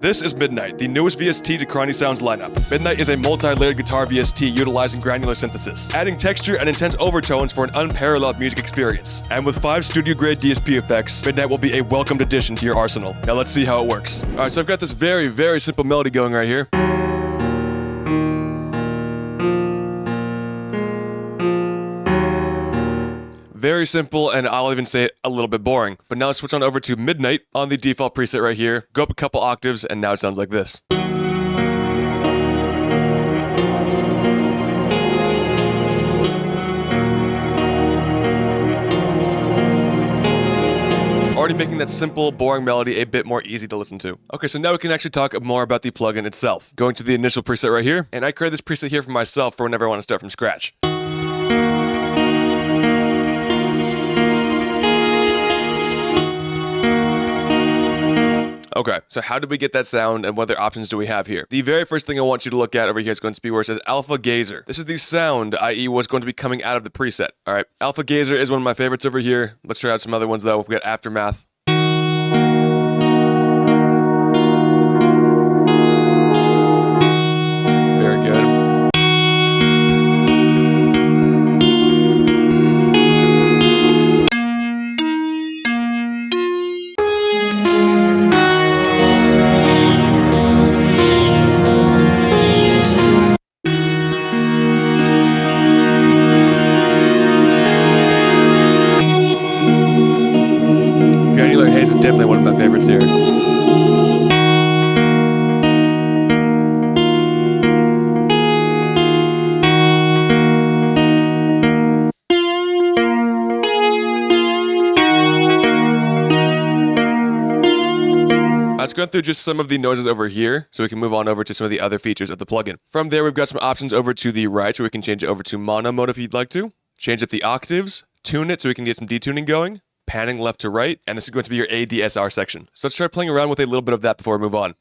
This is Midnite, the newest VST to Karanyi Sounds lineup. Midnite is a multi-layered guitar VST utilizing granular synthesis, adding texture and intense overtones for an unparalleled music experience. And with 5 studio-grade DSP effects, Midnite will be a welcomed addition to your arsenal. Now let's see how it works. Alright, so I've got this very, very simple melody going right here. Very simple, and I'll even say it a little bit boring. But now let's switch on over to Midnite on the default preset right here. Go up a couple octaves, and now it sounds like this. Already making that simple, boring melody a bit more easy to listen to. Okay, so now we can actually talk more about the plugin itself. Going to the initial preset right here, and I created this preset here for myself for whenever I want to start from scratch. Okay, so how did we get that sound and what other options do we have here? The very first thing I want you to look at over here is going to be where it says Alpha Gazer. This is the sound, i.e. what's going to be coming out of the preset. All right, Alpha Gazer is one of my favorites over here. Let's try out some other ones though. We got Aftermath. Very good. Granular Haze is definitely one of my favorites here. Let's go through just some of the noises over here so we can move on over to some of the other features of the plugin. From there, we've got some options over to the right where we can change it over to mono mode if you'd like to. Change up the octaves, tune it so we can get some detuning going, panning left to right, and this is going to be your ADSR section. So let's try playing around with a little bit of that before we move on.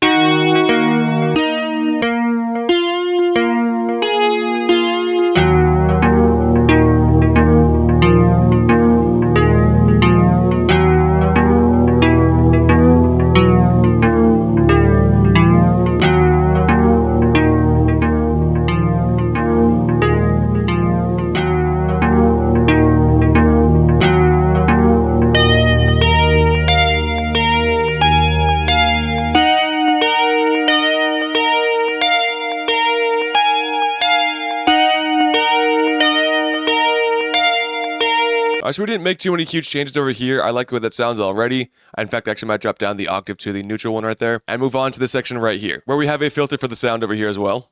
So we didn't make too many huge changes over here. I like the way that sounds already. In fact, I actually might drop down the octave to the neutral one right there and move on to this section right here, where we have a filter for the sound over here as well.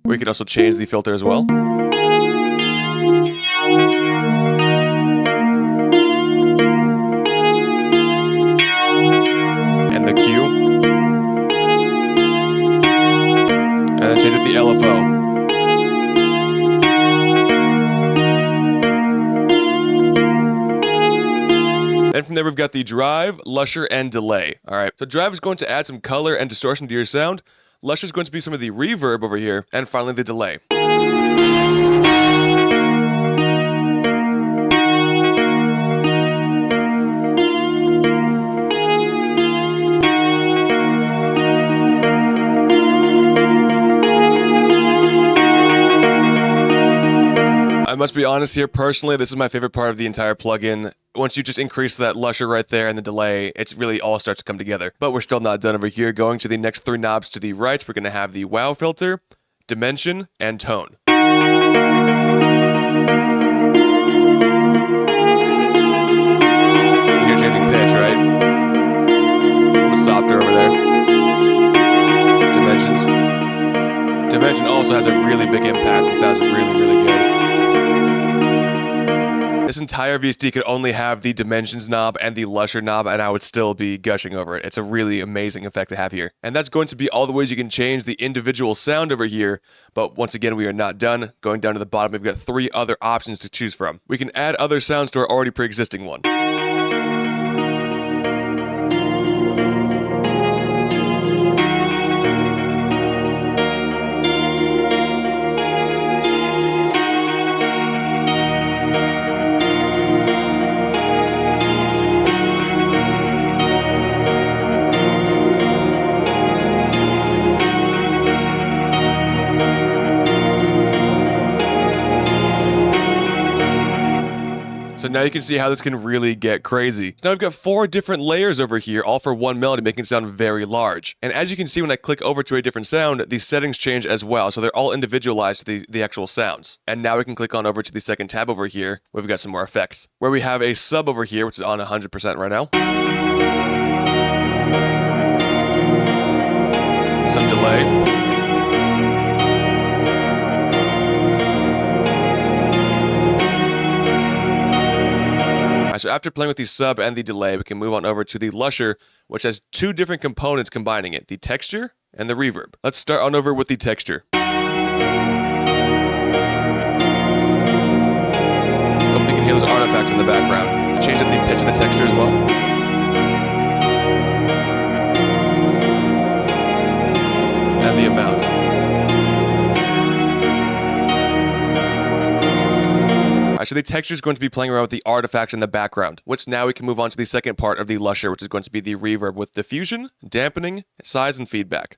We can also change the filter as well. And the Q. And then change up the LFO. Then from there, we've got the drive, lusher, and delay. All right, so drive is going to add some color and distortion to your sound. Lusher is going to be some of the reverb over here. And finally, the delay. I must be honest here, personally, this is my favorite part of the entire plugin. Once you just increase that lusher right there and the delay, it's really all starts to come together. But we're still not done over here. Going to the next 3 knobs to the right, we're going to have the wow filter, dimension, and tone. You're changing pitch, right? A little softer over there. Dimensions. Dimension also has a really big impact and sounds really, really good. This entire VST could only have the dimensions knob and the lusher knob, and I would still be gushing over it. It's a really amazing effect to have here. And that's going to be all the ways you can change the individual sound over here. But once again, we are not done. Going down to the bottom, we've got 3 other options to choose from. We can add other sounds to our already pre-existing one. now you can see how this can really get crazy. So now I've got 4 different layers over here, all for one melody, making it sound very large. And as you can see, when I click over to a different sound, these settings change as well. So they're all individualized to the actual sounds. And now we can click on over to the second tab over here, where we've got some more effects, where we have a sub over here, which is on 100% right now. Some delay. So after playing with the sub and the delay, we can move on over to the lusher, which has 2 different components combining it, the texture and the reverb. Let's start on over with the texture. Hopefully you can hear those artifacts in the background. Change up the pitch of the texture as well. And the amount. So the texture is going to be playing around with the artifacts in the background, which now we can move on to the second part of the lusher, which is going to be the reverb with diffusion, dampening, size, and feedback.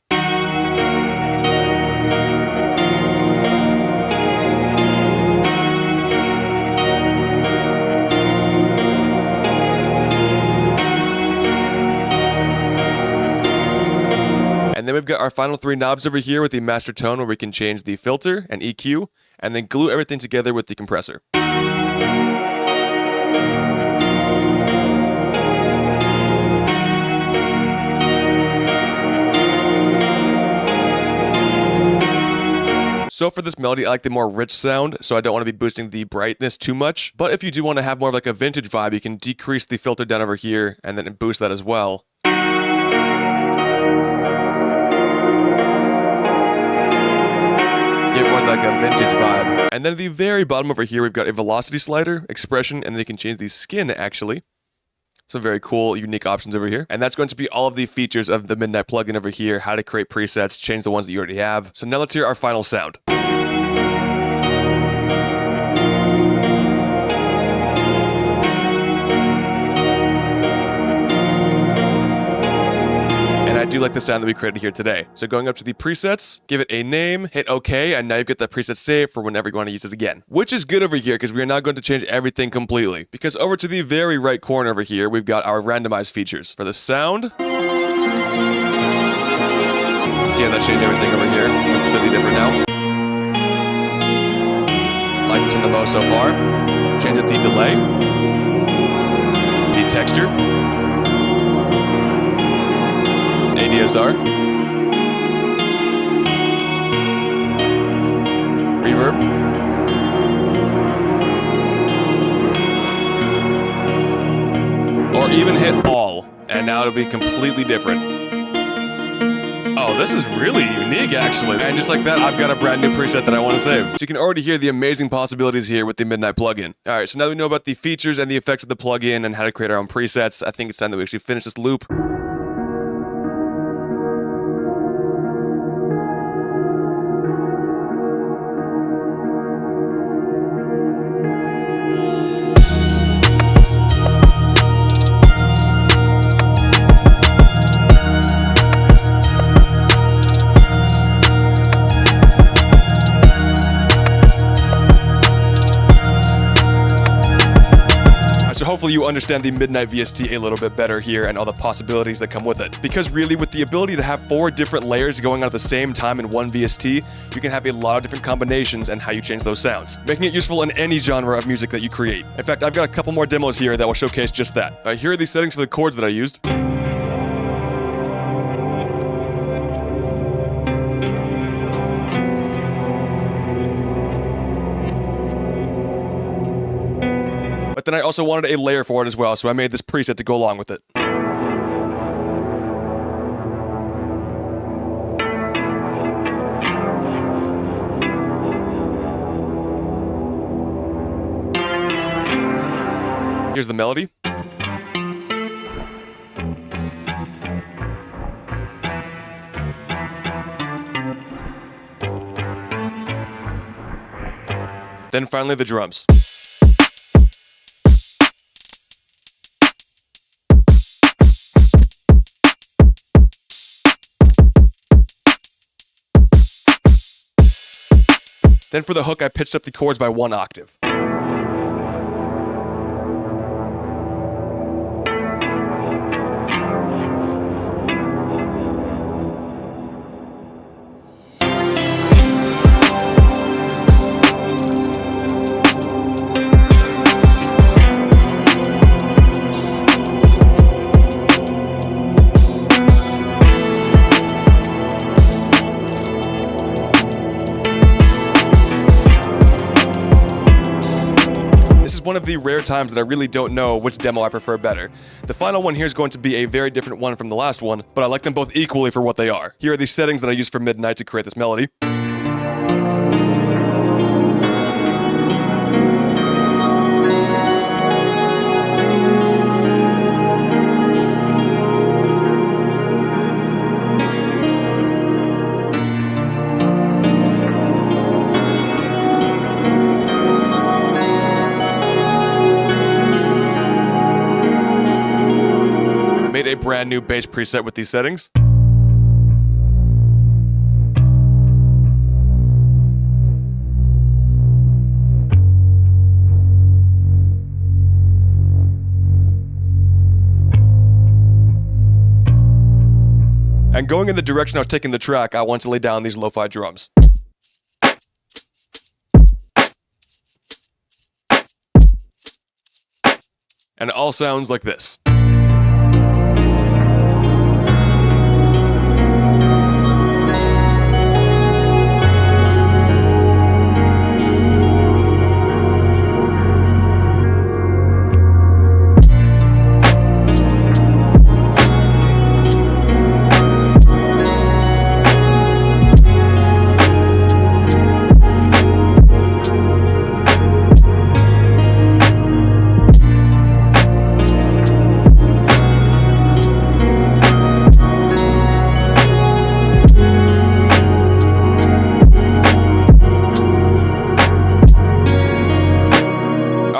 And then we've got our final 3 knobs over here with the master tone, where we can change the filter and EQ, and then glue everything together with the compressor. So for this melody, I like the more rich sound, so I don't want to be boosting the brightness too much. But if you do want to have more of like a vintage vibe, you can decrease the filter down over here and then boost that as well. Get more like a vintage vibe. And then at the very bottom over here, we've got a velocity slider, expression, and then you can change the skin actually. Some very cool, unique options over here. And that's going to be all of the features of the Midnite plugin over here, how to create presets, change the ones that you already have. So now let's hear our final sound. And I do like the sound that we created here today. So going up to the presets, give it a name, hit OK, and now you've got that preset saved for whenever you want to use it again. Which is good over here because we are not going to change everything completely. Because over to the very right corner over here, we've got our randomized features. For the sound, see how that changed everything over here? Completely different now. Like this one the most so far. Change up the delay, the texture, ADSR, reverb, or even hit all, and now it'll be completely different. Oh, this is really unique actually. And just like that, I've got a brand new preset that I want to save. So you can already hear the amazing possibilities here with the Midnite plugin. All right, so now that we know about the features and the effects of the plugin and how to create our own presets, I think it's time that we actually finish this loop. So hopefully you understand the Midnite VST a little bit better here and all the possibilities that come with it. Because really, with the ability to have 4 different layers going on at the same time in one VST, you can have a lot of different combinations and how you change those sounds, making it useful in any genre of music that you create. In fact, I've got a couple more demos here that will showcase just that. All right, here are the settings for the chords that I used. But then I also wanted a layer for it as well, so I made this preset to go along with it. Here's the melody. Then finally the drums. Then for the hook, I pitched up the chords by 1 octave. one of the rare times that I really don't know which demo I prefer better. The final one here is going to be a very different one from the last one, but I like them both equally for what they are. Here are the settings that I used for Midnite to create this melody. Made a brand new bass preset with these settings. And going in the direction I was taking the track, I want to lay down these lo-fi drums. And it all sounds like this.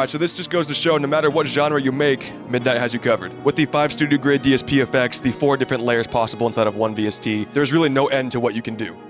So this just goes to show no matter what genre you make, Midnite has you covered. With the 5 studio grade DSP effects, the 4 different layers possible inside of one VST, there's really no end to what you can do.